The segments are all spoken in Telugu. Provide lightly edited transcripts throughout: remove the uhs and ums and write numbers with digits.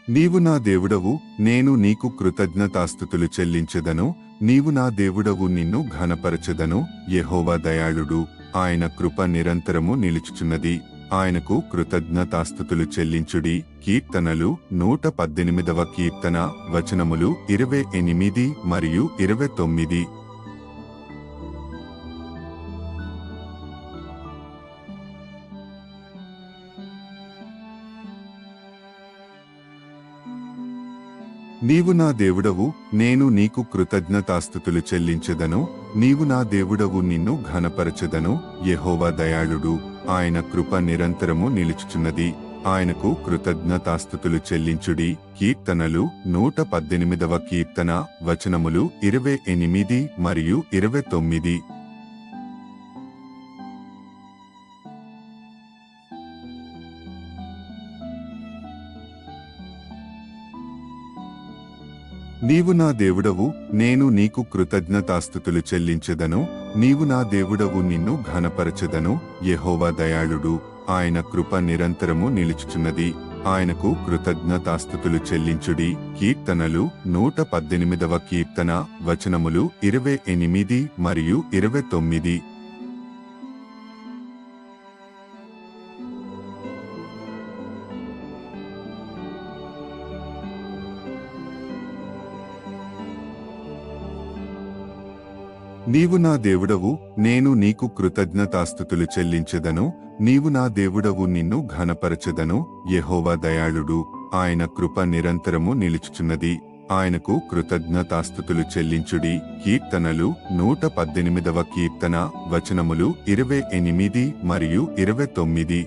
నీవు నా దేవుడవు, నేను నీకు కృతజ్ఞతాస్తుతులు చెల్లించెదను. నీవు నా దేవుడవు, నిన్ను ఘనపరచెదను. యెహోవా దయాళుడు, ఆయన కృప నిరంతరము నిలుచుచున్నది. ఆయనకు కృతజ్ఞతాస్తుతులు చెల్లించుడి. కీర్తనలు 118వ కీర్తన వచనములు 28 మరియు 29. నీవు నా దేవుడవు, నేను నీకు కృతజ్ఞతాస్తుతులు చెల్లించెదను. నీవు నా దేవుడవు, నిన్ను ఘనపరచెదను. యెహోవా దయాళుడు, ఆయన కృప నిరంతరము నిలుచుచున్నది. ఆయనకు కృతజ్ఞతాస్తుతులు చెల్లించుడి. కీర్తనలు 118వ కీర్తన వచనములు 28 మరియు 29. నీవు నా దేవుడవు, నేను నీకు కృతజ్ఞతాస్తుతులు చెల్లించెదను. నీవు నా దేవుడవు, నిన్ను ఘనపరచెదను. యెహోవా దయాళుడు, ఆయన కృప నిరంతరము నిలుచుచున్నది. ఆయనకు కృతజ్ఞతాస్తుతులు చెల్లించుడి. కీర్తనలు 118వ కీర్తన వచనములు 28 మరియు 29. నీవు నా దేవుడవు, నేను నీకు కృతజ్ఞతాస్తుతులు చెల్లించెదను. నీవు నా దేవుడవు, నిన్ను ఘనపరచెదను. యెహోవా దయాళుడు, ఆయన కృప నిరంతరము నిలుచుచున్నది. ఆయనకు కృతజ్ఞతాస్తుతులు చెల్లించుడి. కీర్తనలు 118వ కీర్తన వచనములు 28 మరియు 29.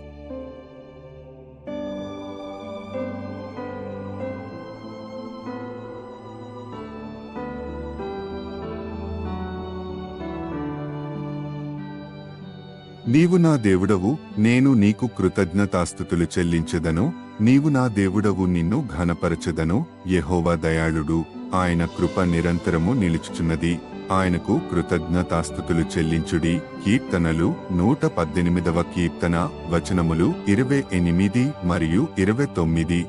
నీవు నా దేవుడవు, నేను నీకు కృతజ్ఞతాస్తుతులు చెల్లించెదను. నీవు నా దేవుడవు, నిన్ను ఘనపరచెదను. యెహోవా దయాళుడు, ఆయన కృప నిరంతరము నిలుచుచున్నది. ఆయనకు కృతజ్ఞతాస్తుతులు చెల్లించుడి. కీర్తనలు 118వ కీర్తన వచనములు 28 మరియు 29.